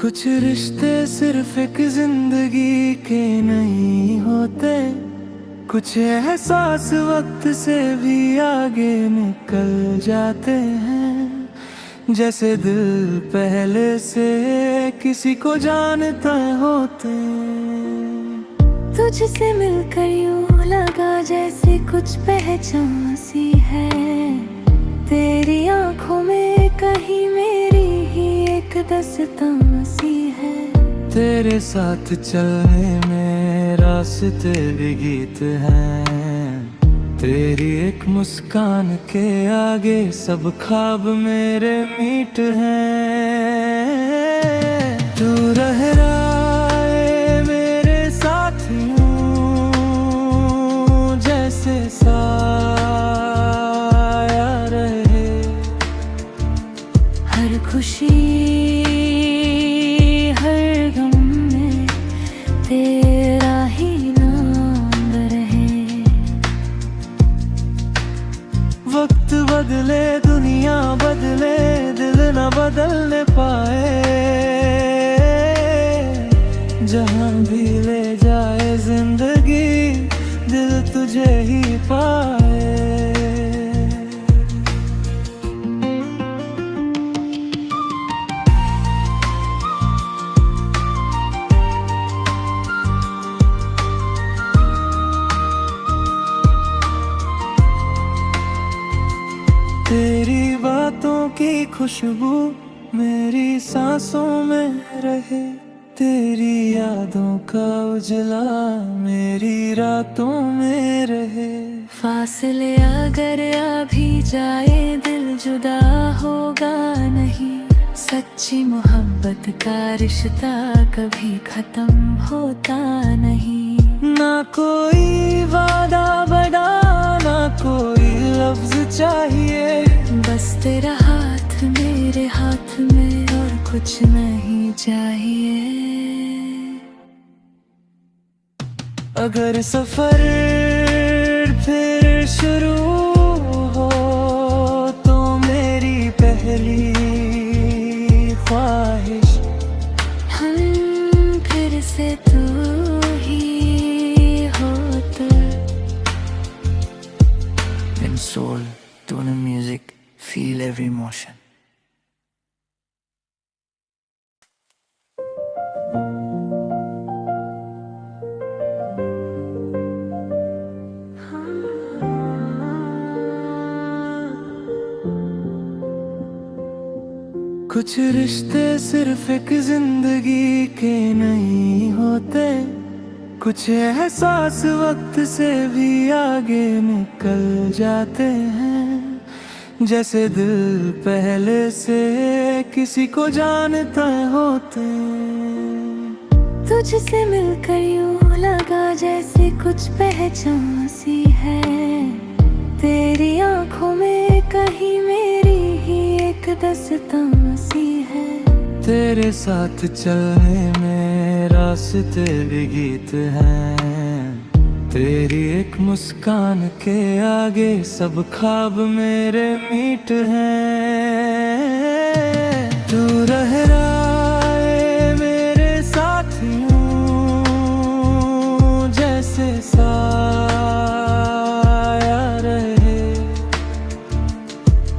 कुछ रिश्ते सिर्फ एक जिंदगी के नहीं होते, कुछ एहसास वक्त से भी आगे निकल जाते हैं। जैसे दिल पहले से किसी को जानता होते। तुझसे मिलकर यूं लगा जैसे कुछ पहचान सी है। तेरी आंखों में कहीं मेरी ही एक दास्तां सी है। तेरे साथ चलने में रास्ते भी गीत हैं। तेरी एक मुस्कान के आगे सब ख्वाब मेरे मीट हैं। तू रह रहा है मेरे साथ यूं, जैसे साया रहे। हर खुशी हर गम में तेरा ही नाम रहे। वक्त बदले दुनिया बदले दिल न बदलने पाए। जहाँ भी ले जाए जिंदगी दिल तुझे ही पाए। तेरी बातों की खुशबू मेरी सांसों में रहे। तेरी यादों का उजला मेरी रातों में रहे। फासले अगर आ भी जाए दिल जुदा होगा नहीं। सच्ची मोहब्बत का रिश्ता कभी खत्म होता नहीं। ना कोई वादा बड़ा ना कोई लफ्ज चाहिए। बस तेरा हाथ मेरे हाथ में और कुछ नहीं चाहिए। अगर सफर फिर शुरू हो तो मेरी पहली ख्वाहिश हम फिर से तू ही हो तो। In soul, tune music, feel every emotion. कुछ रिश्ते सिर्फ एक जिंदगी के नहीं होते, कुछ एहसास वक्त से भी आगे निकल जाते हैं। जैसे दिल पहले से किसी को जानता होते। तुझसे मिलकर यूं लगा जैसे कुछ पहचान सी है। तेरी आंखों में कहीं मेरी ही एक दास्तां सी है। तेरे साथ चलने में रास्ते भी गीत हैं। तेरी एक मुस्कान के आगे सब ख्वाब मेरे मीट हैं। तू रह रहा है मेरे साथ यूं, जैसे साया रहे।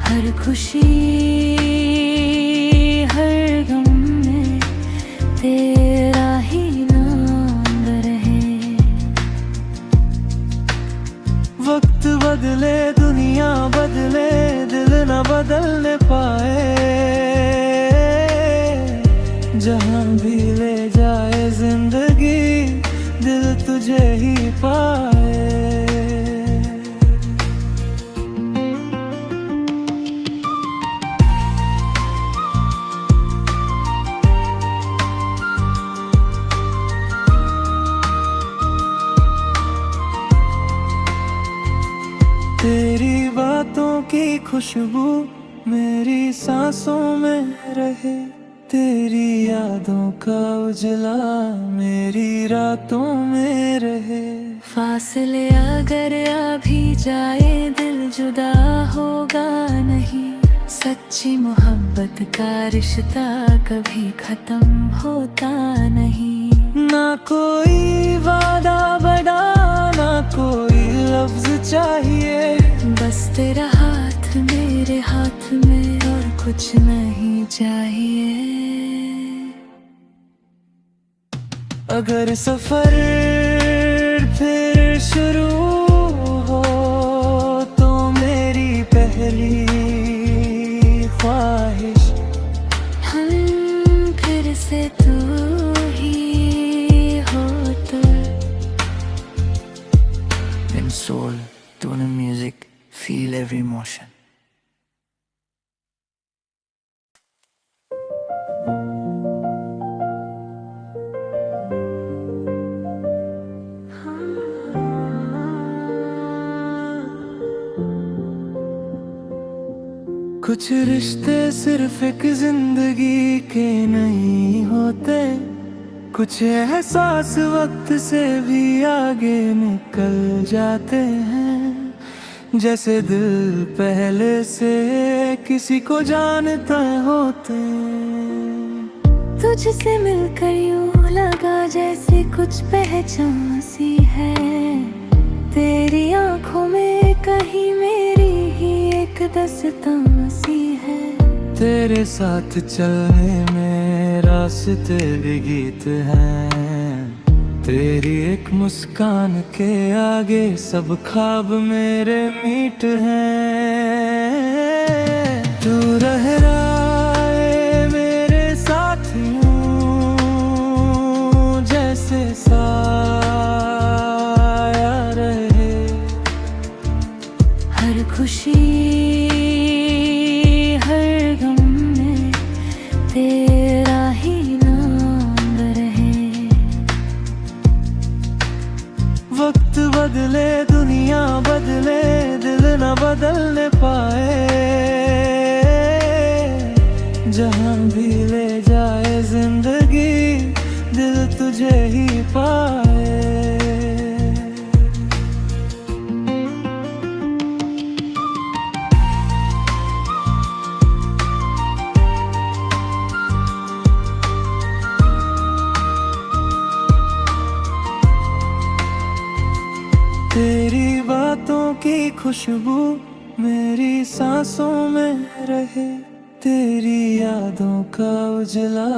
हर खुशी हर गम में तेरा ही नाम रहे। वक्त बदले दुनिया बदले दिल न बदलने पाए। जहाँ भी ले जाए जिंदगी दिल तुझे ही पाए। तेरी बातों की खुशबू मेरी सांसों में रहे। तेरी यादों का उजला मेरी रातों में रहे। फासले अगर आ भी जाए दिल जुदा होगा नहीं। सच्ची मोहब्बत का रिश्ता कभी खत्म होता नहीं। ना कोई वादा बड़ा, ना कोई लफ्ज चाहिए, बस तेरा हाथ मेरे हाथ में और कुछ नहीं चाहिए। अगर सफर फिर शुरू हो तो मेरी पहली ख्वाहिश हम फिर से तू ही हो तो। In soul, tune in music, feel every motion. कुछ रिश्ते सिर्फ एक जिंदगी के नहीं होते, कुछ एहसास वक्त से भी आगे निकल जाते हैं। जैसे दिल पहले से किसी को जानता होते। तुझसे मिलकर यूं लगा जैसे कुछ पहचान सी है। तेरी आंखों में कहीं मेरी ही एक दास्तां सी है। तेरे साथ चलने में रास्ते भी गीत हैं। तेरी एक मुस्कान के आगे सब ख्वाब मेरे मीट हैं। तू रह रहा है मेरे साथ यूं जैसे साया रहे। हर खुशी हर गम में तेरा ही नाम रहे। वक्त बदले दुनिया बदले दिल न बदलने पाए। जहाँ भी ले जाए जिंदगी दिल तुझे ही पाए। तेरी बातों की खुशबू मेरी सांसों में रहे। तेरी यादों का उजला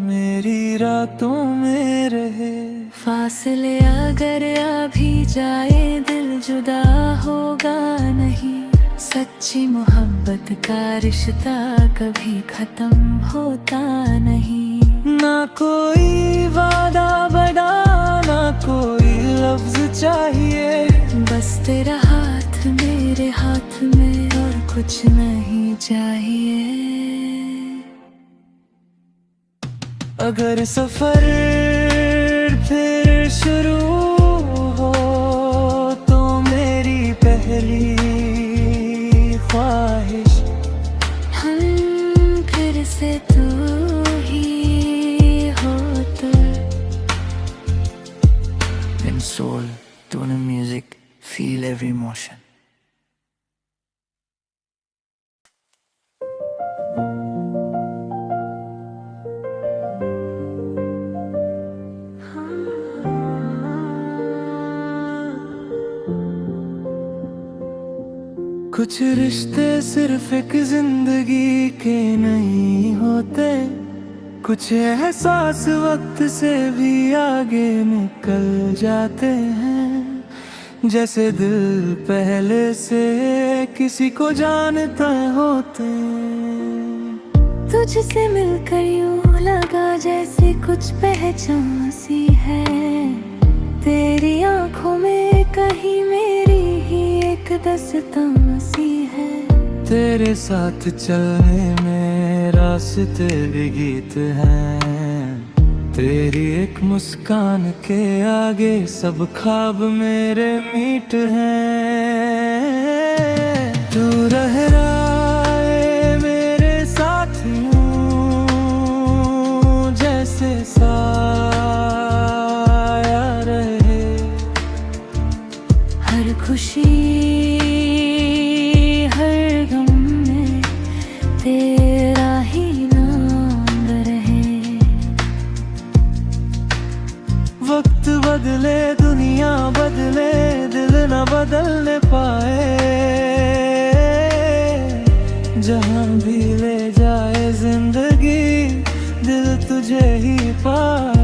मेरी रातों में रहे। फासले अगर आ भी जाए दिल जुदा होगा नहीं। सच्ची मोहब्बत का रिश्ता कभी खत्म होता नहीं। ना कोई वादा बड़ा, ना कोई लफ्ज चाहिए, बस तेरा हाथ मेरे हाथ में और कुछ नहीं चाहिए। अगर सफर फिर शुरू हो तो मेरी पहली ख्वाहिश हम फिर से तू ही हो तो। In soul, tune in music, feel every motion. कुछ रिश्ते सिर्फ एक जिंदगी के नहीं होते, कुछ एहसास वक्त से भी आगे निकल जाते हैं। जैसे दिल पहले से किसी को जानता होते। तुझसे मिलकर यूं लगा जैसे कुछ पहचान सी है। तेरी आंखों में कहीं मेरी ही एक दास्तां सी है। तेरे साथ चलने में रास्ते भी गीत हैं। तेरी एक मुस्कान के आगे सब ख्वाब मेरे मीट हैं। तू रह रहा है मेरे साथ यूं जैसे साया रहे। हर खुशी हर गम में वक्त बदले दुनिया बदले दिल न बदलने पाए। जहां भी ले जाए जिंदगी दिल तुझे ही पाए।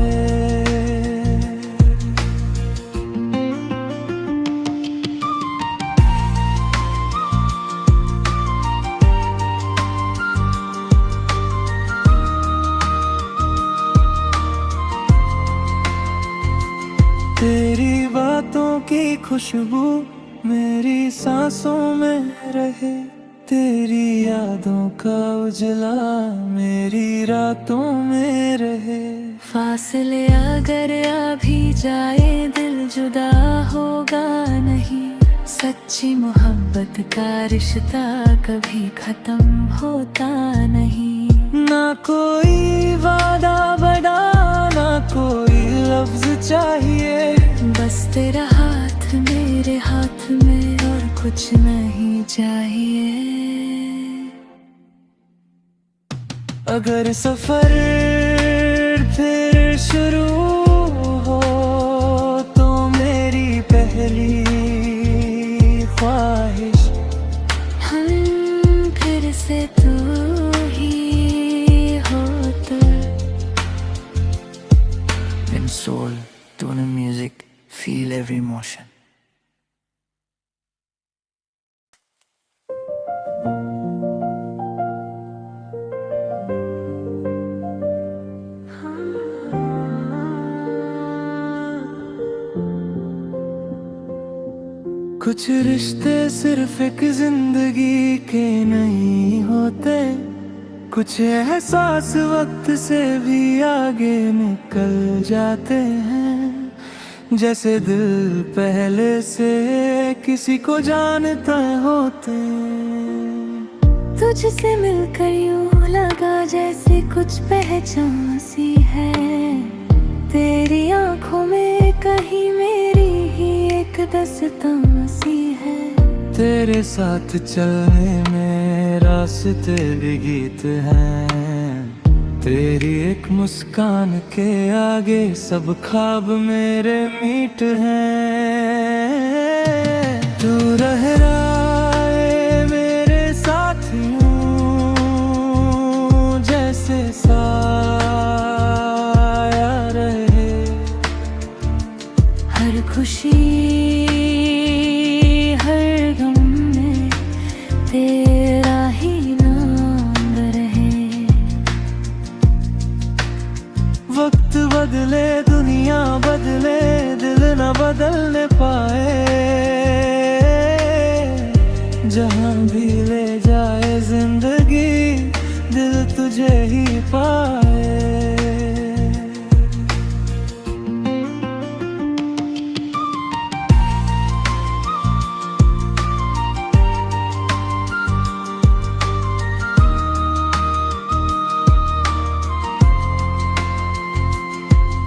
तेरी बातों की खुशबू मेरी सांसों में रहे, तेरी यादों का उजला मेरी रातों में रहे। फासले अगर आ भी जाए दिल जुदा होगा नहीं, सच्ची मोहब्बत का रिश्ता कभी खत्म होता नहीं। ना कोई वादा बड़ा ना कोई लफ्ज चाहिए, बस तेरा हाथ मेरे हाथ में और कुछ नहीं चाहिए। अगर सफर फिर शुरू हो तो मेरी पहली ख्वाहिश हम फिर से तू ही हो तो। In soul, tune in music, feel every emotion. कुछ रिश्ते सिर्फ एक जिंदगी के नहीं होते, कुछ एहसास वक्त से भी आगे निकल जाते हैं। जैसे दिल पहले से किसी को जानता होते। तुझसे मिलकर यूं लगा जैसे कुछ पहचान सी है, तेरी आंखों में कहीं मेरी ही एक दास्तां सी है। तेरे साथ चलने में रास्ते भी गीत हैं, तेरी एक मुस्कान के आगे सब ख्वाब मेरे मीट हैं। तू रह रहा है मेरे साथ यूं जैसे साया रहे। हर खुशी हर गम में तेरा ही नाम रहे। वक्त बदले दुनिया बदले दिल न बदलने पाए। जहां भी ले जाए जिंदगी दिल तुझे ही पाए।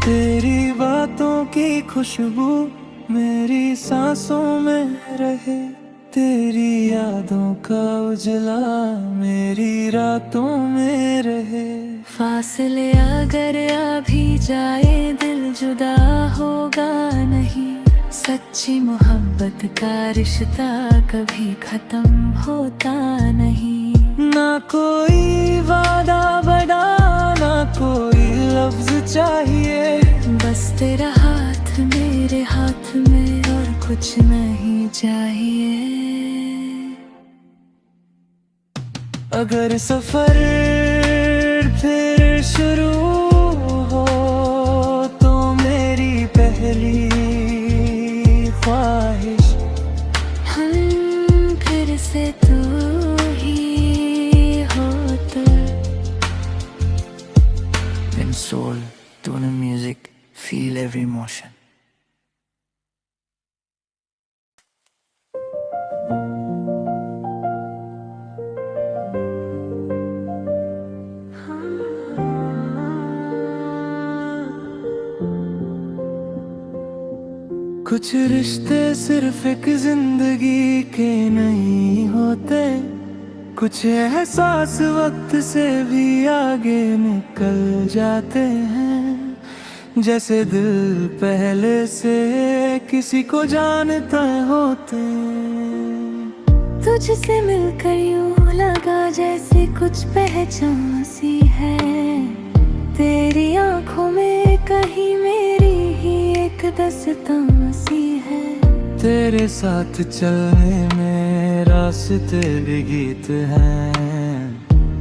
तेरी बातों की खुशबू मेरी सांसों में रहे, तेरी यादों का उजला मेरी रातों में रहे। फासले अगर आ भी जाए दिल जुदा होगा नहीं, सच्ची मोहब्बत का रिश्ता कभी खत्म होता नहीं। ना कोई वादा बड़ा ना कोई लफ्ज चाहिए, बस तेरा हाथ मेरे हाथ में और कुछ नहीं चाहिए। अगर सफर फिर शुरू हो तो मेरी पहली ख्वाहिश हम फिर से तू ही हो तो। In soul, tune in music, feel every emotion. कुछ रिश्ते सिर्फ एक जिंदगी के नहीं होते, कुछ एहसास वक्त से भी आगे निकल जाते हैं। जैसे दिल पहले से किसी को जानता होते। तुझसे मिलकर यूं लगा जैसे कुछ पहचान सी है। तेरी आंखों में कहीं मेरी ही एक दास्तां सी है। तेरे साथ चलने में रास्ते भी गीत हैं।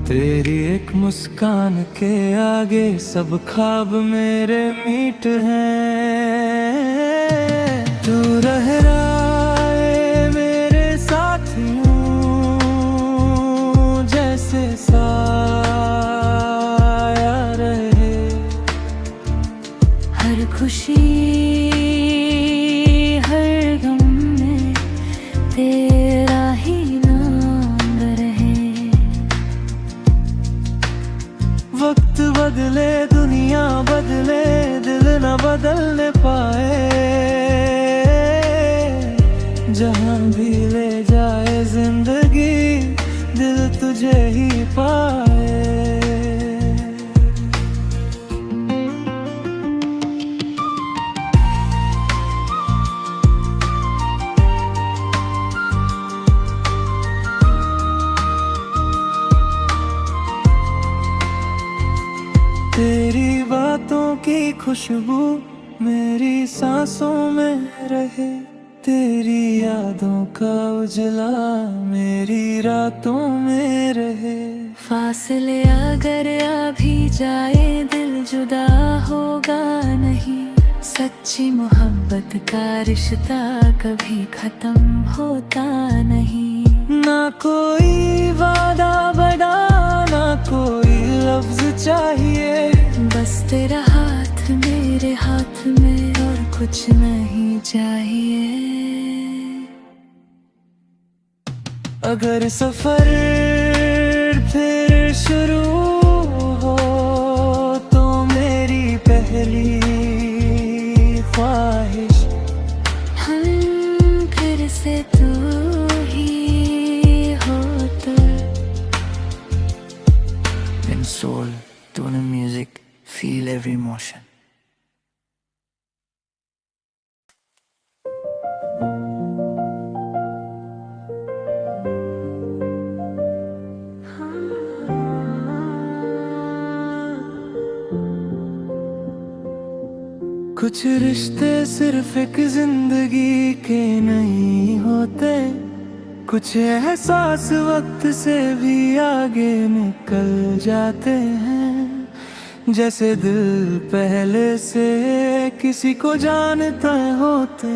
तेरी एक मुस्कान के आगे सब ख्वाब मेरे मीट हैं। तू रह रहा है मेरे साथ यूं जैसे साया रहे। हर खुशी हर गम में तेरा ही नाम रहे। वक्त बदले दुनिया बदले दिल न बदलने पाए। जहाँ भी ले जाए जिंदगी दिल तुझे ही पाए। तेरी बातों की खुशबू मेरी सांसों में रहे। तेरी यादों का उजला मेरी रातों में रहे। फासले अगर आ भी जाए दिल जुदा होगा नहीं। सच्ची मोहब्बत का रिश्ता कभी खत्म होता नहीं। ना कोई वादा बड़ा ना कोई लफ्ज चाहिए। बस तेरा हाथ मेरे हाथ में और कुछ नहीं चाहिए। अगर सफर फिर शुरू हो तो मेरी पहली ख्वाहिश हम फिर से तू ही हो तो। In soul, tune music, feel every emotion. कुछ रिश्ते सिर्फ एक जिंदगी के नहीं होते। कुछ एहसास वक्त से भी आगे निकल जाते हैं। जैसे दिल पहले से किसी को जानता होते।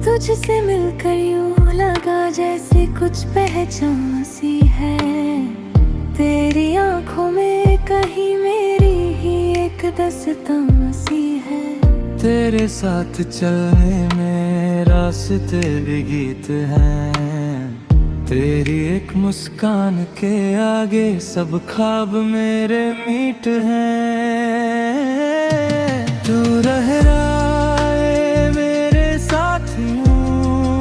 तुझसे मिलकर यूं लगा जैसे कुछ पहचान सी है। तेरी आंखों में कहीं मेरी ही एक दास्तां सी है। तेरे साथ चलने में रास्ते भी गीत हैं। तेरी एक मुस्कान के आगे सब ख्वाब मेरे मीट हैं। तू रह रहा है मेरे साथ यूं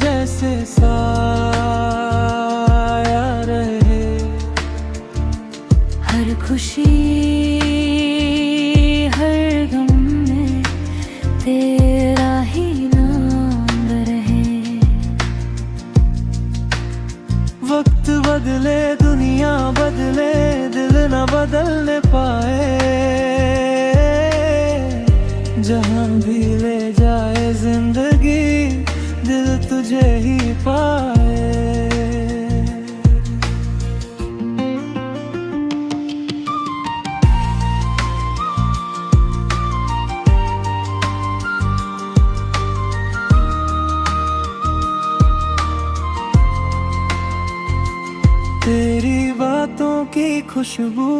जैसे साया रहे। हर खुशी हर गम में तेरा ही नाम रहे। वक्त बदले दुनिया बदले दिल न बदलने पाए। जहाँ भी ले जाए जिंदगी दिल तुझे ही पाए। तेरी बातों की खुशबू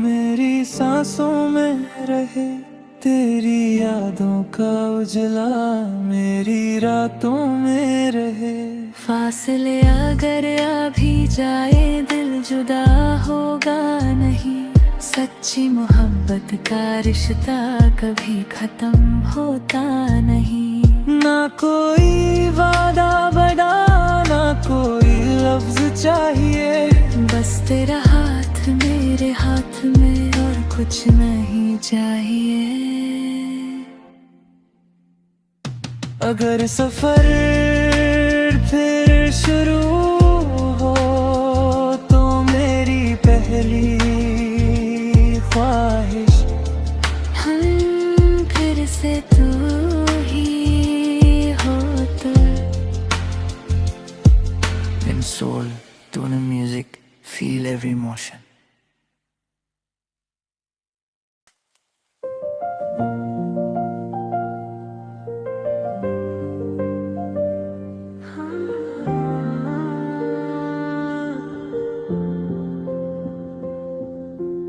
मेरी सांसों में रहे। तेरी यादों का उजला मेरी रातों में रहे। फासले अगर आ भी जाए दिल जुदा होगा नहीं। सच्ची मोहब्बत का रिश्ता कभी खत्म होता नहीं। ना कोई वादा बड़ा ना कोई लफ्ज चाहिए। बस तेरा हाथ मेरे हाथ में और कुछ नहीं चाहिए। अगर सफर फिर शुरू हो तो मेरी पहली ख्वाहिश हम फिर से तू ही हो तो। In soul, tune music, feel every motion.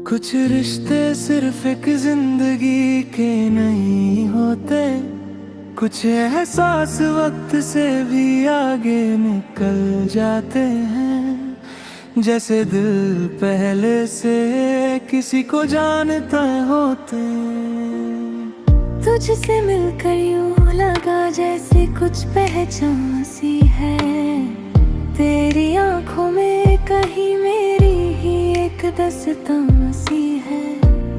कुछ रिश्ते सिर्फ एक जिंदगी के नहीं होते, कुछ एहसास वक्त से भी आगे निकल जाते हैं। जैसे दिल पहले से किसी को जानता होते। तुझसे मिलकर यूं लगा जैसे कुछ पहचान सी है। तेरी आंखों में कहीं मेरी ही एक दास्तां सी है।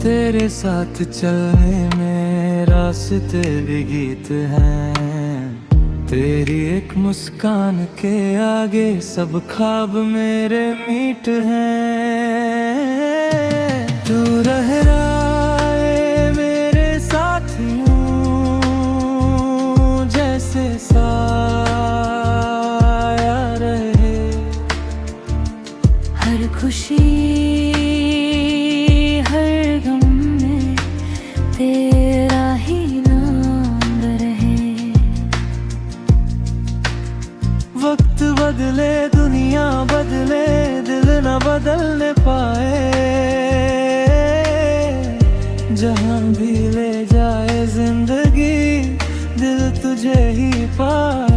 तेरे साथ चलने में रास्ते भी गीत हैं। तेरी एक मुस्कान के आगे सब ख्वाब मेरे मीट हैं। तू रह रहा है मेरे साथ यूं जैसे साया रहे। हर खुशी हर गम में तेरा ही नाम रहे। वक्त बदले दुनिया बदले दिल न बदलने पाए। जहाँ भी ले जाए जिंदगी दिल तुझे ही पाए।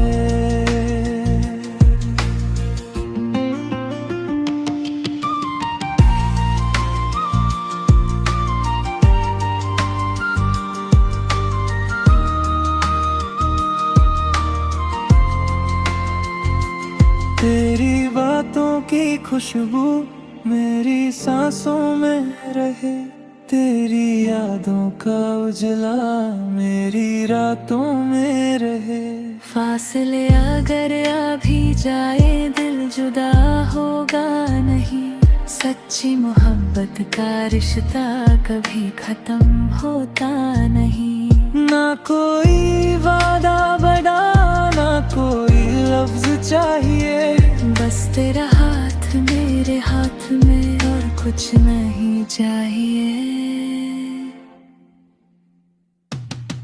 तेरी बातों की खुशबू मेरी सांसों में रहे। तेरी यादों का उजला मेरी रातों में रहे। फासले अगर आ भी जाए दिल जुदा होगा नहीं। सच्ची मोहब्बत का रिश्ता कभी खत्म होता नहीं। ना कोई वादा बड़ा ना कोई लफ्ज चाहिए। बस तेरा हाथ मेरे हाथ में और कुछ नहीं चाहिए।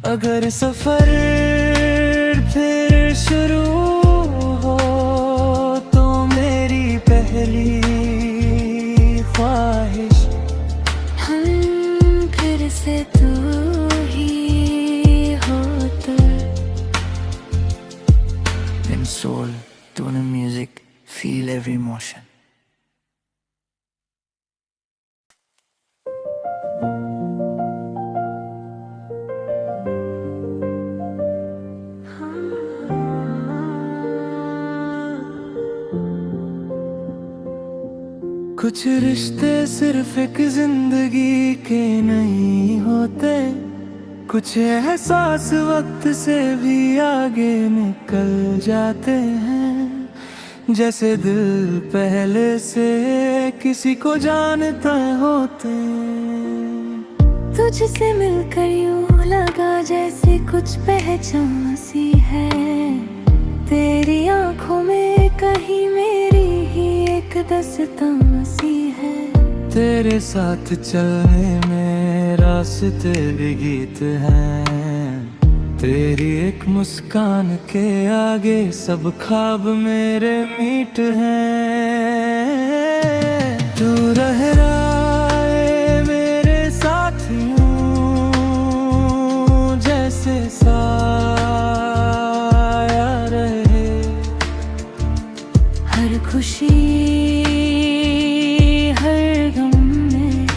अगर सफर फिर शुरू हो तो मेरी पहली ख्वाहिश हम फिर से तू ही हो तो। In soul, tune music, feel every motion. कुछ रिश्ते सिर्फ एक जिंदगी के नहीं होते, कुछ एहसास वक्त से भी आगे निकल जाते हैं। जैसे दिल पहले से किसी को जानता होते। तुझसे मिलकर यूं लगा जैसे कुछ पहचान सी है। तेरी आंखों में कहीं मेरी ही एक दास्तां सी है। तेरे साथ चलने में रास्ते भी गीत हैं। तेरी एक मुस्कान के आगे सब ख्वाब मेरे मीट हैं। तू रह रहा है मेरे साथ यूं जैसे साया रहे। हर खुशी हर गम में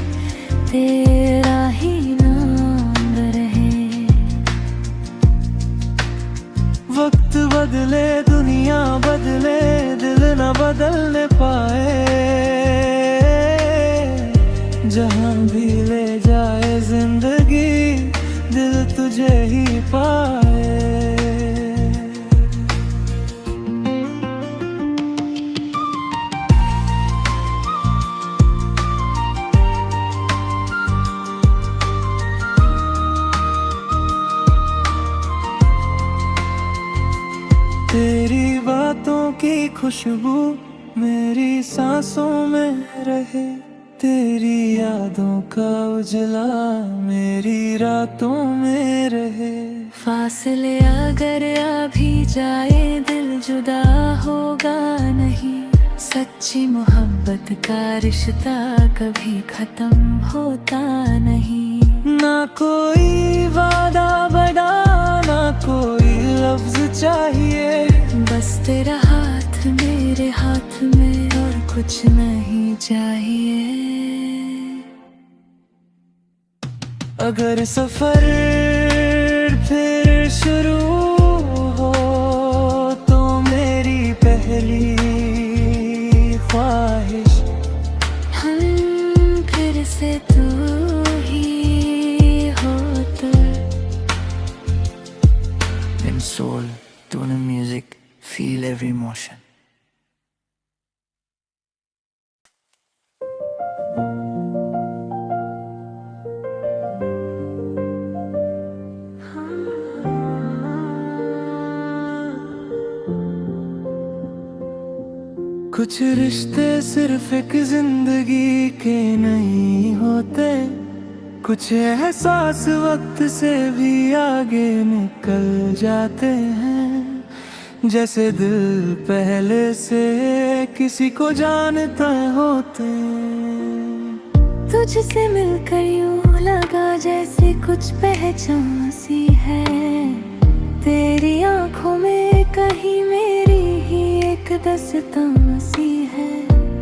तेरा ही नाम रहे। वक्त बदले दुनिया बदले दिल न बदलने पाए। जहाँ भी ले की खुशबू मेरी सांसों में रहे, तेरी यादों का उजला मेरी रातों में रहे। फासले अगर आ भी जाए दिल जुदा होगा नहीं, सच्ची मोहब्बत का रिश्ता कभी खत्म होता नहीं। ना कोई वादा बड़ा ना कोई लफ्ज चाहिए, बस तेरा हाथ मेरे हाथ में और कुछ नहीं चाहिए। अगर सफर फिर शुरू हो तो मेरी पहली ख्वाहिश हम फिर से तू ही हो तो। In soul, tune music, feel every emotion. कुछ रिश्ते सिर्फ एक जिंदगी के नहीं होते, कुछ एहसास वक्त से भी आगे निकल जाते हैं। जैसे दिल पहले से किसी को जानता होते। तुझसे मिलकर यूं लगा जैसे कुछ पहचान सी है, तेरी आंखों में कहीं मेरी ही एक दास्तां सी है।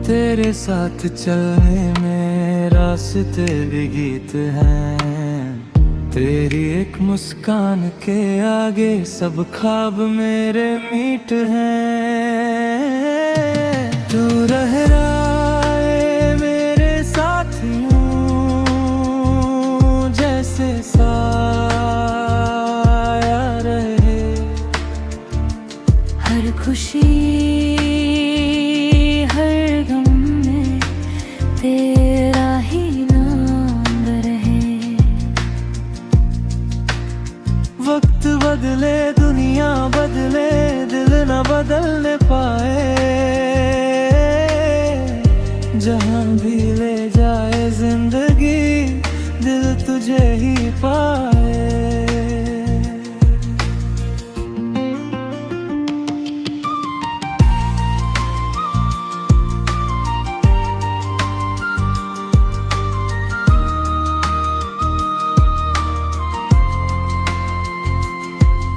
तेरे साथ चलने में रास्ते भी गीत हैं, तेरी एक मुस्कान के आगे सब ख्वाब मेरे मीट हैं। तू रह रहा है मेरे साथ यूं जैसे साया रहे, हर खुशी हर गम में तेरा ही नाम रहे। वक्त बदले दुनिया बदले दिल न बदलने पाए, जहां भी ले जाए जिंदगी दिल तुझे ही पाए।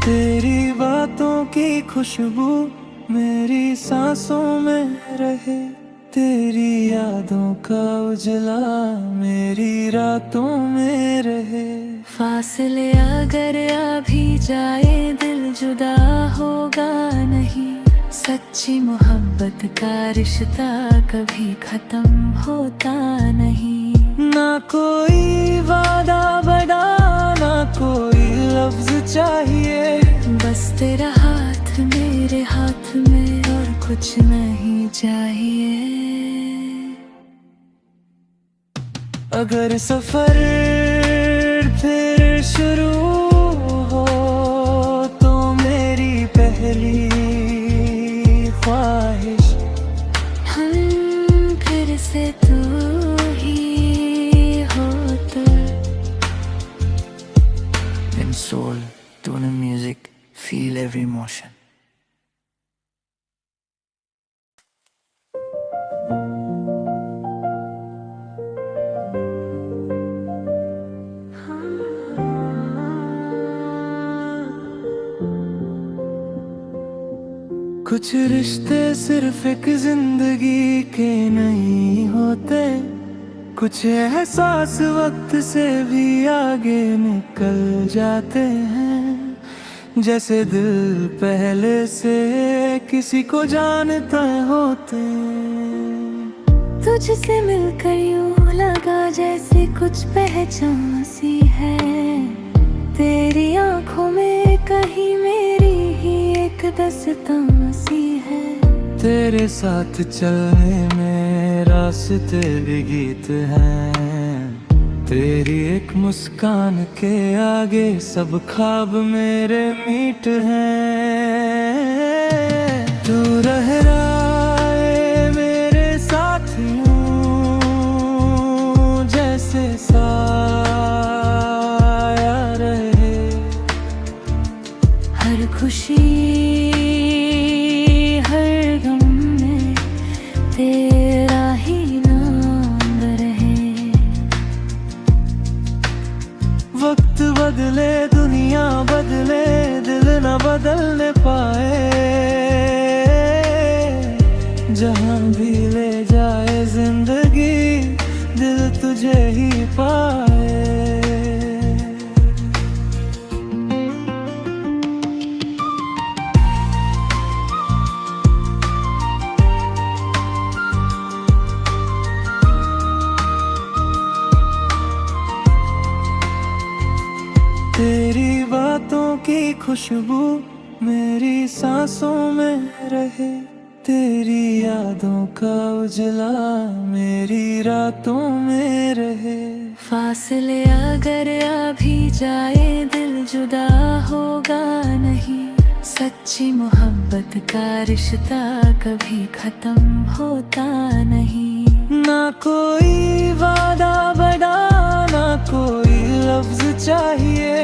तेरी बातों की खुशबू मेरी सांसों में रहे, तेरी यादों का उजला मेरी रातों में रहे। फासले अगर आ भी जाए दिल जुदा होगा नहीं, सच्ची मोहब्बत का रिश्ता कभी खत्म होता नहीं। ना कोई वादा बड़ा ना कोई लफ्ज चाहिए, बस तेरा हाथ मेरे हाथ में और कुछ नहीं चाहिए। अगर सफर फिर शुरू हो तो मेरी पहली ख्वाहिश हम फिर से तू ही हो तो। In soul, tune music, feel every emotion. कुछ रिश्ते सिर्फ एक जिंदगी के नहीं होते, कुछ एहसास वक्त से भी आगे निकल जाते हैं। जैसे दिल पहले से किसी को जानता होते। तुझसे मिलकर यूं लगा जैसे कुछ पहचान सी है, तेरी आंखों में कहीं मेरी ही एक दास्तां सी है। तेरे साथ चलने में रास्ते भी गीत हैं, तेरी एक मुस्कान के आगे सब ख्वाब मेरे मीट हैं। तू रह खुशी हर गम में तेरा ही नाम रहे। वक्त बदले दुनिया बदले दिल न बदलने पाए, जहां भी ले जाए जिंदगी दिल तुझे ही पाए। तेरी बातों की खुशबू मेरी सांसों में रहे, तेरी यादों का उजला मेरी रातों में रहे। फासले अगर आ भी जाए दिल जुदा होगा नहीं, सच्ची मोहब्बत का रिश्ता कभी खत्म होता नहीं। ना कोई वादा बड़ा ना कोई लफ्ज चाहिए,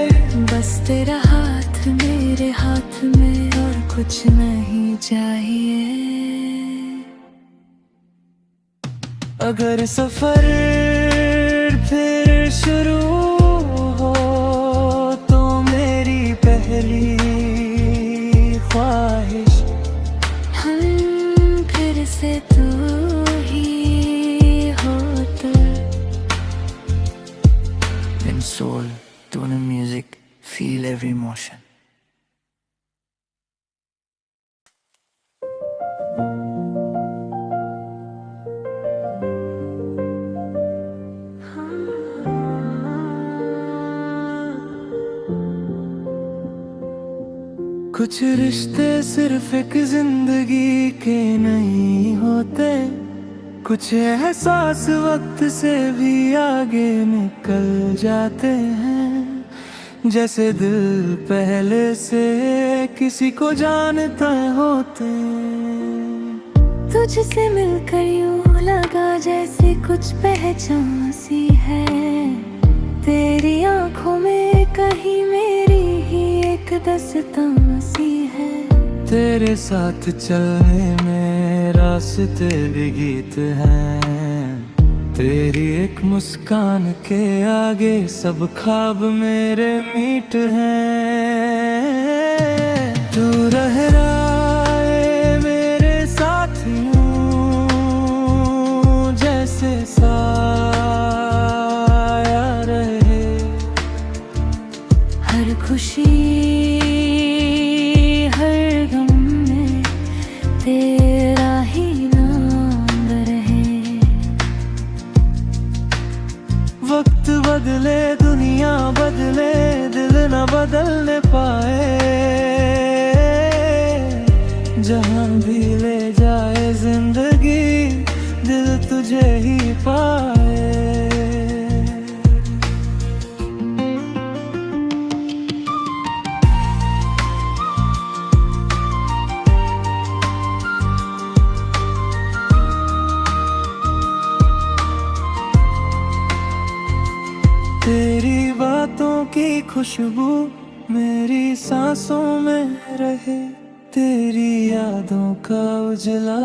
बस तेरा हाथ मेरे हाथ में और कुछ नहीं चाहिए। अगर सफर फिर शुरू हो तो मेरी पहली ख्वाहिश हम फिर से तू ही हो तो। In soul, tune music, feel every emotion. कुछ रिश्ते सिर्फ एक जिंदगी के नहीं होते, कुछ एहसास वक्त से भी आगे निकल जाते हैं। जैसे दिल पहले से किसी को जानता होते। तुझसे मिलकर यूं लगा जैसे कुछ पहचान सी है, तेरी आंखों में कहीं मेरी ही एक दास्तां सी है। तेरे साथ चलने में रास्ते भी गीत हैं, तेरी एक मुस्कान के आगे सब ख्वाब मेरे मीट हैं। तू रह रहा है मेरे साथ यूं जैसे साया रहे। हर खुशी हर गम में तेरा ही नाम रहे। वक्त बदले दुनिया बदले दिल न बदलने पाए, जहां भी ले जाए जिंदगी दिल तुझे ही पाए। तेरी बातों की खुशबू मेरी सांसों में रहे, तेरी यादों का उजला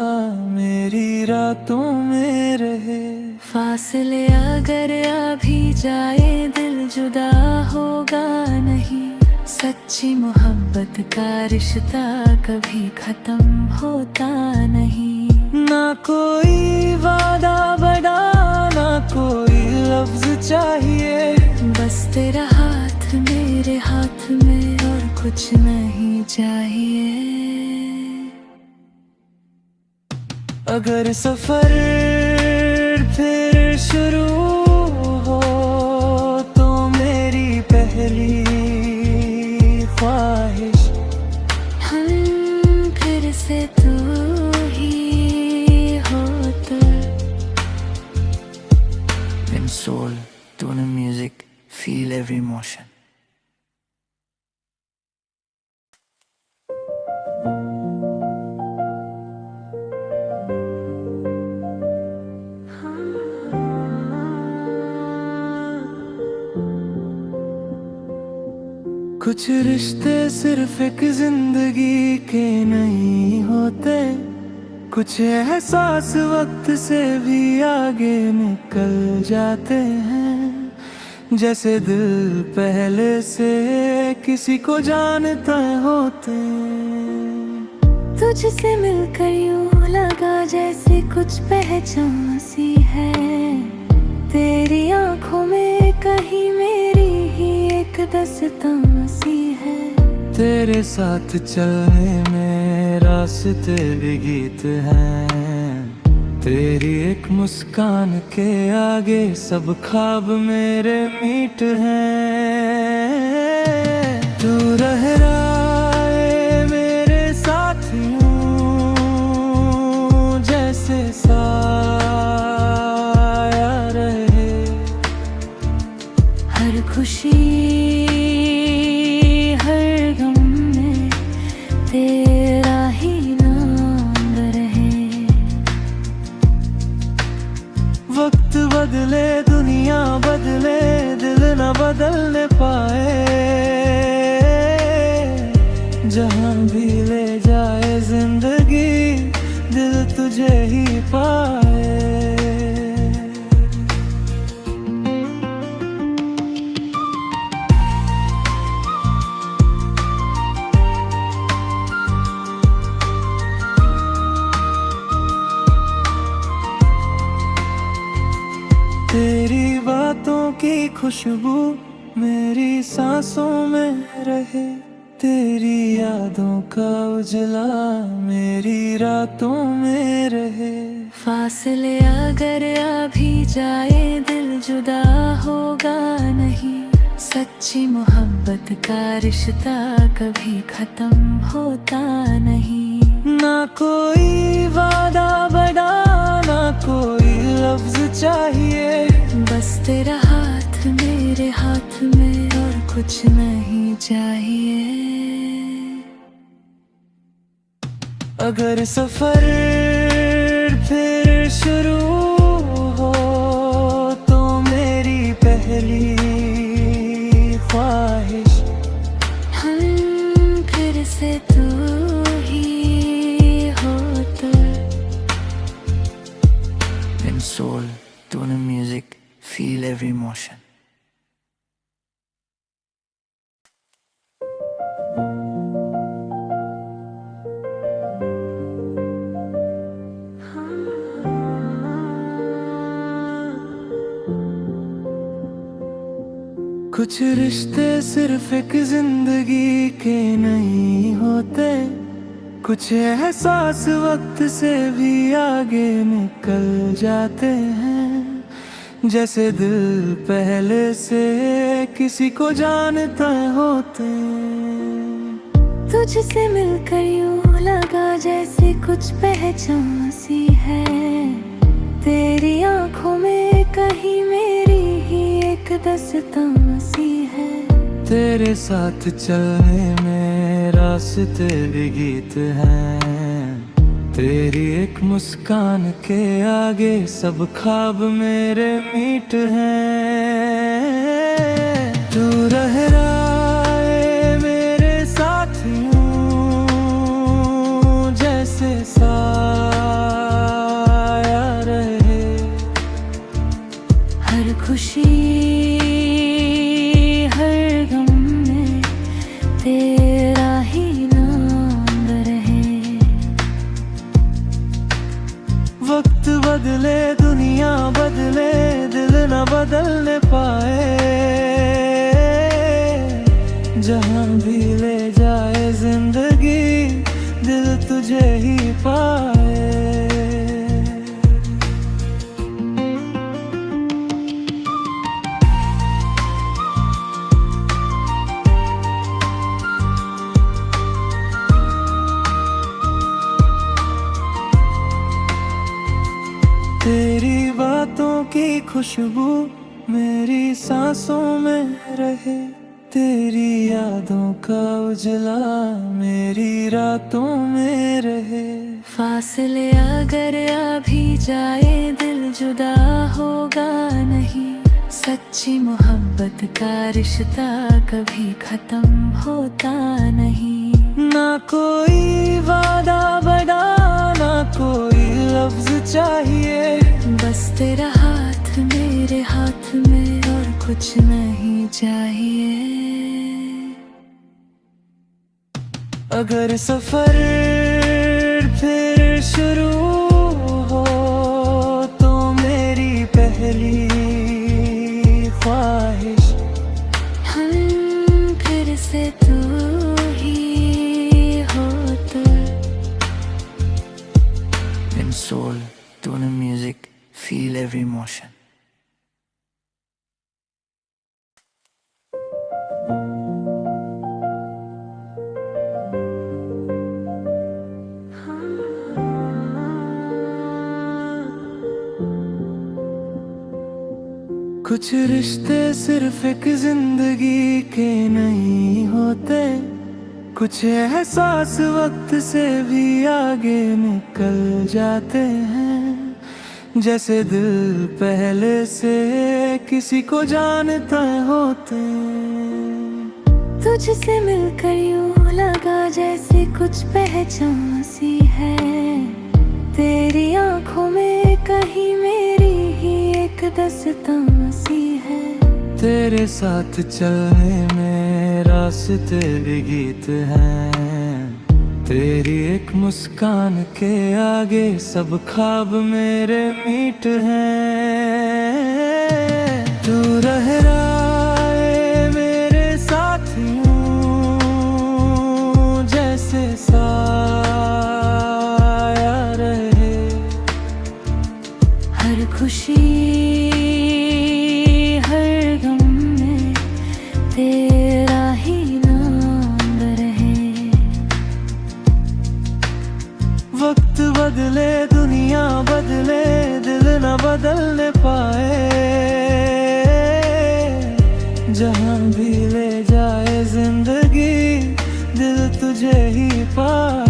मेरी रातों में रहे। फासले अगर आ भी जाए दिल जुदा होगा नहीं, सच्ची मोहब्बत का रिश्ता कभी खत्म होता नहीं। ना कोई वादा बड़ा ना कोई लफ्ज चाहिए, बस तेरा हाथ मेरे हाथ में और कुछ नहीं चाहिए। अगर सफर फिर शुरू हो तो मेरी पहली ख्वाहिश हम फिर से तू ही हो तो। In soul, tune music, feel every emotion. कुछ रिश्ते सिर्फ एक जिंदगी के नहीं होते, कुछ एहसास वक्त से भी आगे निकल जाते हैं। जैसे दिल पहले से किसी को जानता होते। तुझसे मिलकर यूं लगा जैसे कुछ पहचान सी है। तेरी आंखों में कहीं मेरी ही एक दास्तां सी है। तेरे साथ चलने में रास्ते भी गीत हैं। तेरी एक मुस्कान के आगे सब ख्वाब मेरे मीट हैं। तू रह रहा है मेरे साथ यूं जैसे साया रहे। हर खुशी हर गम में तेरा ही नाम रहे। वक्त बदले दुनिया बदले दिल न बदलने पाए। जहाँ भी ले जाए जिंदगी दिल तुझे ही पाए। तेरी बातों की खुशबू मेरी सांसों में रहे। तेरी यादों का उजला मेरी रातों में रहे। फासले अगर आ भी जाए दिल जुदा होगा नहीं। सच्ची मोहब्बत का रिश्ता कभी खत्म होता नहीं। ना कोई वादा बड़ा ना कोई लफ्ज चाहिए। बस तेरा हाथ मेरे हाथ में और कुछ नहीं चाहिए। अगर सफर फिर शुरू हो तो मेरी पहली ख्वाहिश हम फिर से तू ही हो तो। In soul, tune in music, feel every emotion. कुछ रिश्ते सिर्फ एक जिंदगी के नहीं होते, कुछ एहसास वक्त से भी आगे निकल जाते हैं। जैसे दिल पहले से किसी को जानता होते। तुझसे मिलकर यूं लगा जैसे कुछ पहचान सी है। तेरी आंखों में कहीं मेरी ही एक दास्तां सी है। तेरे साथ चलने में रास्ते भी गीत हैं। तेरी एक मुस्कान के आगे सब ख्वाब मेरे मीट हैं। तू रह रहा है मेरे साथ यूं जैसे साया रहे। हर खुशी हर गम में तेरा ही नाम रहे। वक्त बदले दुनिया बदले दिल न बदलने पाए। जहाँ भी ले जाए जिंदगी दिल तुझे ही पाए। तेरी बातों की खुशबू मेरी सांसों में रहे। तेरी यादों का उजला मेरी रातों में रहे। फासले अगर आ भी जाए दिल जुदा होगा नहीं। सच्ची मोहब्बत का रिश्ता कभी खत्म होता नहीं। ना कोई वादा बड़ा, ना कोई लफ्ज चाहिए, बस तेरा हाथ मेरे हाथ में और कुछ नहीं चाहिए। अगर सफर फिर शुरू हो तो मेरी पहली ख्वाहिश हम फिर से तू ही हो तो। In soul, tune music, feel every emotion. कुछ रिश्ते सिर्फ एक जिंदगी के नहीं होते, कुछ एहसास वक्त से भी आगे निकल जाते हैं। जैसे दिल पहले से किसी को जानता होते। तुझसे मिलकर यूं लगा जैसे कुछ पहचान सी है। तेरी आंखों में कहीं मेरी ही एक दास्तां सी है। तेरे साथ चलने में रास्ते भी गीत हैं। तेरी एक मुस्कान के आगे सब ख्वाब मेरे मीट हैं। तू रह रहा है मेरे साथ यूं जैसे साया रहे। हर खुशी हर गम में तेरा ही नाम रहे। वक्त बदले दुनिया बदले दिल न बदलने पाए। जहां भी ले जाए जिंदगी दिल तुझे ही पाए।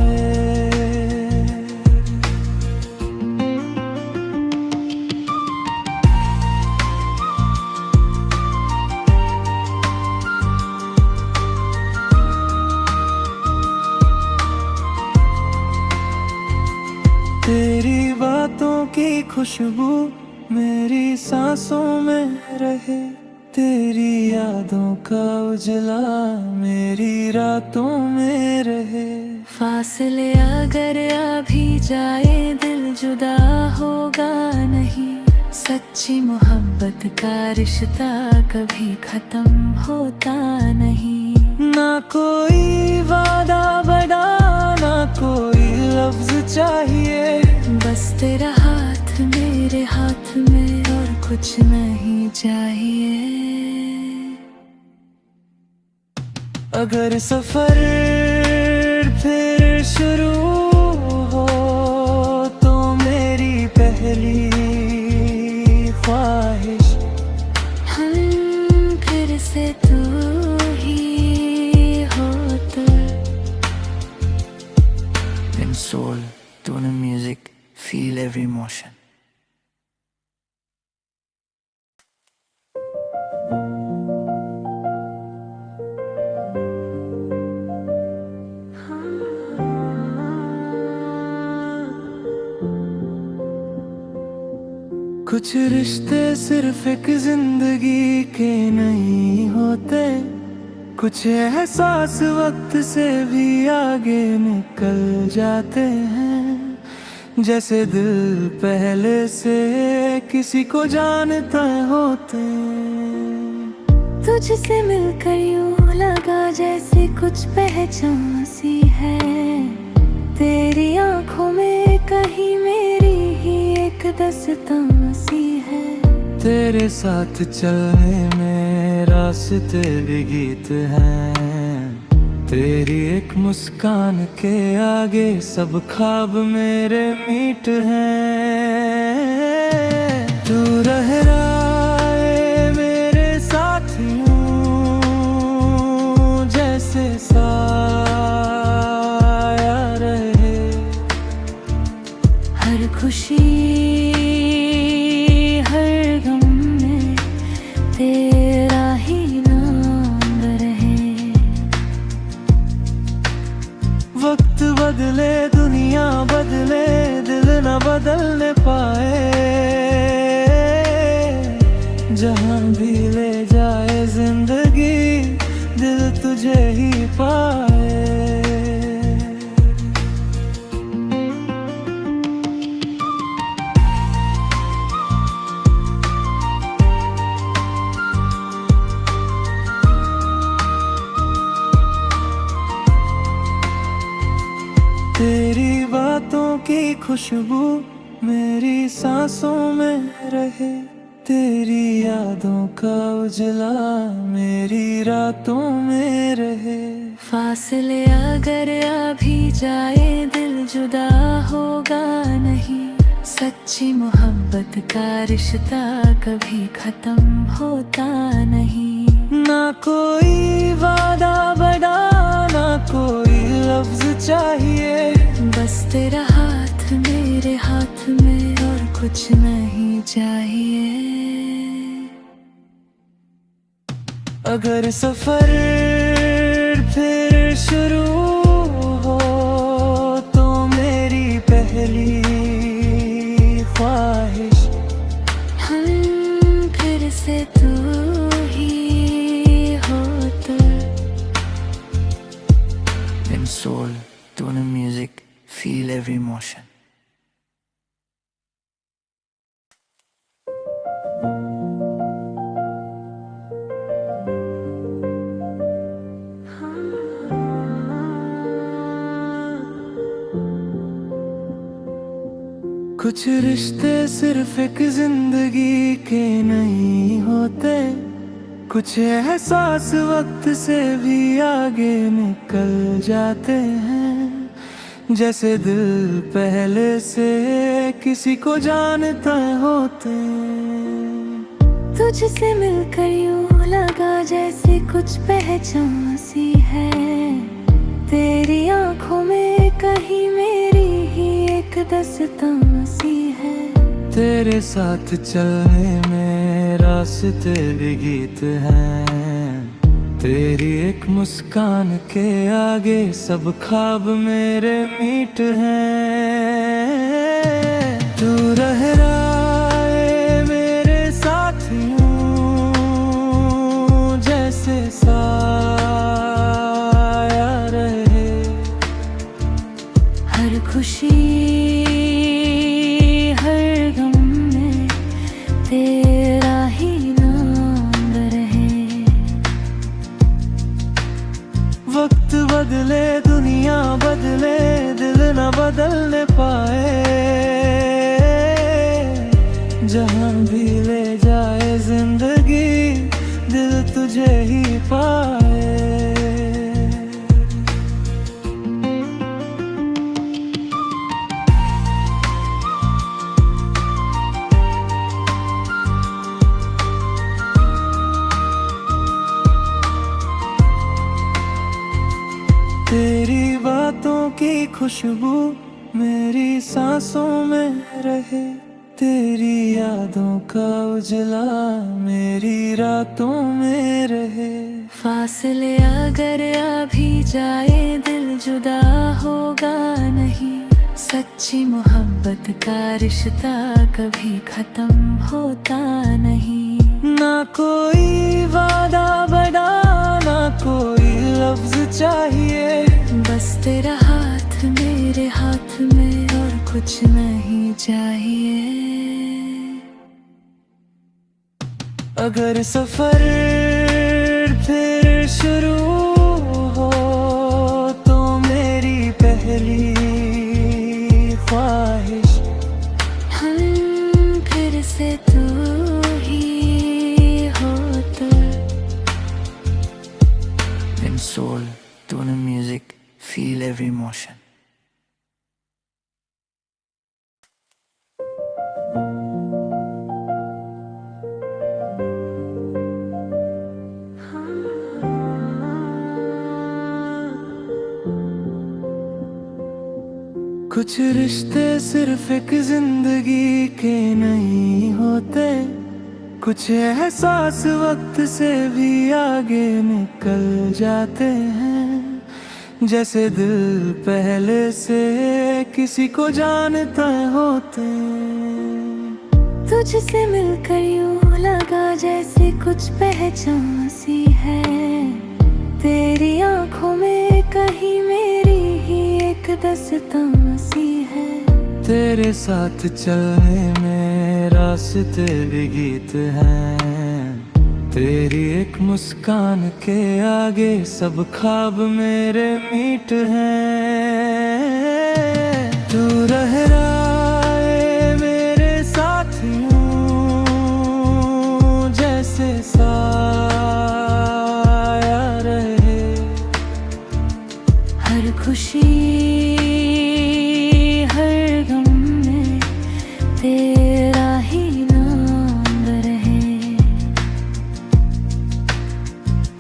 तेरी बातों की खुशबू मेरी सांसों में रहे। तेरी यादों का उजला मेरी रातों में रहे। फासले अगर आ भी जाए दिल जुदा होगा नहीं। सच्ची मोहब्बत का रिश्ता कभी खत्म होता नहीं। ना कोई वादा बड़ा, ना कोई लफ्ज चाहिए, बस तेरा हाथ मेरे हाथ में और कुछ नहीं चाहिए। अगर सफर फिर शुरू हो तो मेरी पहली ख्वाहिश हम फिर से तू ही हो तो। In soul, tune music, feel every emotion. कुछ रिश्ते सिर्फ एक जिंदगी के नहीं होते, कुछ एहसास वक्त से भी आगे निकल जाते हैं। जैसे दिल पहले से किसी को जानता होते। तुझसे मिलकर यूं लगा जैसे कुछ पहचान सी है। तेरी आंखों में कहीं मेरी ही एक दास्तां सी है। तेरे साथ चलने में रास्ते भी गीत हैं। तेरी एक मुस्कान के आगे सब ख्वाब मेरे मीट हैं। तू रह रहा है मेरे साथ यूं जैसे साया रहे। हर खुशी हर गम में तुझे ही पाए। तेरी बातों की खुशबू मेरी सांसों में रहे, तेरी यादों का उजला मेरी रातों में रहे। फासले अगर आ भी जाए दिल जुदा होगा नहीं, सच्ची मोहब्बत का रिश्ता कभी खत्म होता नहीं। ना कोई वादा बड़ा ना कोई लफ्ज चाहिए, बस तेरा हाथ मेरे हाथ में और कुछ नहीं चाहिए। अगर सफर फिर शुरू हो तो मेरी पहली ख्वाहिश हम फिर से तू ही हो तो। In soul, tune music, feel every emotion. कुछ रिश्ते सिर्फ एक जिंदगी के नहीं होते, कुछ एहसास वक्त से भी आगे निकल जाते हैं। जैसे दिल पहले से किसी को जानता होते। तुझसे मिलकर यूं लगा जैसे कुछ पहचान सी है, तेरी आंखों में कहीं मेरी ही एक दास्तां सी है। तेरे साथ चलने में रास्ते भी गीत हैं, तेरी एक मुस्कान के आगे सब ख्वाब मेरे मीट हैं। तू रह रहा है मेरे साथ यूं जैसे साया रहे। हर खुशी हर गम में तेरा ही नाम रहे। वक्त बदले दुनिया बदले दिल न बदलने पाए, जहां भी ले जाए जिंदगी दिल तुझे ही पाए। तेरी बातों की खुशबू मेरी सांसों में रहे, तेरी यादों का उजला मेरी रातों में रहे। फासले अगर आ भी जाए दिल जुदा होगा नहीं, सच्ची मोहब्बत का रिश्ता कभी खत्म होता नहीं। ना कोई वादा बड़ा ना कोई लफ्ज चाहिए, बस तेरा हाथ मेरे हाथ में और कुछ नहीं चाहिए। अगर सफर फिर शुरू हो तो मेरी पहली ख्वाहिश हम फिर से तू ही हो तो। In soul, tune music, feel every emotion. कुछ रिश्ते सिर्फ एक जिंदगी के नहीं होते, कुछ एहसास वक्त से भी आगे निकल जाते हैं। जैसे दिल पहले से किसी को जानता होते। तुझसे मिलकर यूं लगा जैसे कुछ पहचान सी है, तेरी आंखों में कहीं मेरी ही एक दास्तां सी है। तेरे साथ चलने में रास्ते भी गीत हैं। तेरी एक मुस्कान के आगे सब ख्वाब मेरे मीट हैं। तू रह रहा है मेरे साथ यूं जैसे साया रहे। हर खुशी हर गम में तेरा ही नाम रहे।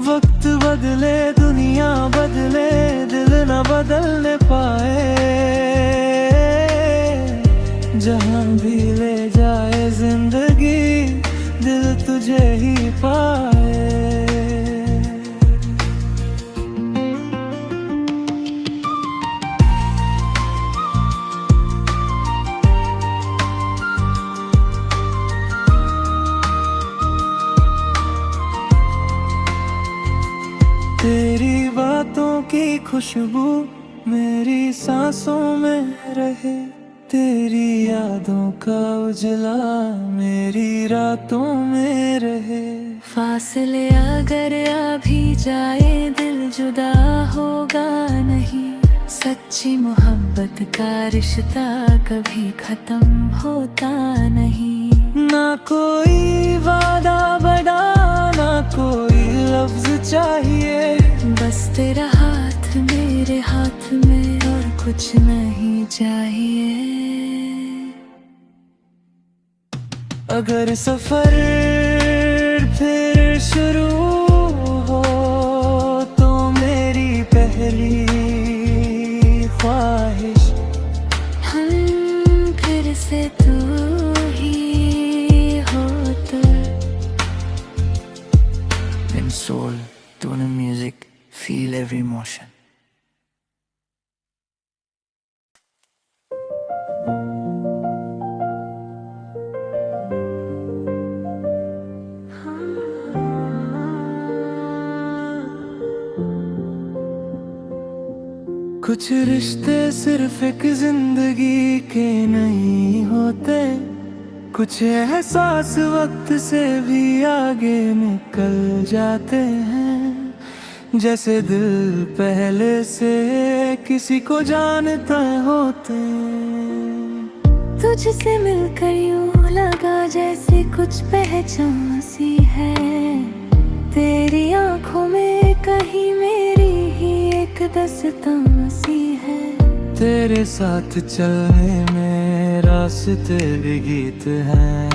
वक्त बदले दुनिया बदले दिल न बदलने पाए। जहाँ भी ले जाए जिंदगी दिल तुझे ही पाए। तेरी बातों की खुशबू मेरी सांसों में रहे। तेरी यादों का उजला मेरी रातों में रहे। फासले अगर आ भी जाए दिल जुदा होगा नहीं। सच्ची मोहब्बत का रिश्ता कभी खत्म होता नहीं। ना कोई वादा बड़ा ना कोई लफ्ज चाहिए। बस तेरा हाथ मेरे हाथ में और कुछ नहीं चाहिए। अगर सफर फिर शुरू हो तो मेरी पहली ख्वाहिश हम फिर से तू ही हो तो। In soul, tune in music, feel every emotion. कुछ रिश्ते सिर्फ एक जिंदगी के नहीं होते। कुछ एहसास वक्त से भी आगे निकल जाते हैं। जैसे दिल पहले से किसी को जानता होते। तुझसे मिलकर यूं लगा जैसे कुछ पहचान सी है। तेरी आंखों में कहीं मेरी ही एक दास्तां सी है। तेरे साथ चलने में रास्ते भी गीत हैं।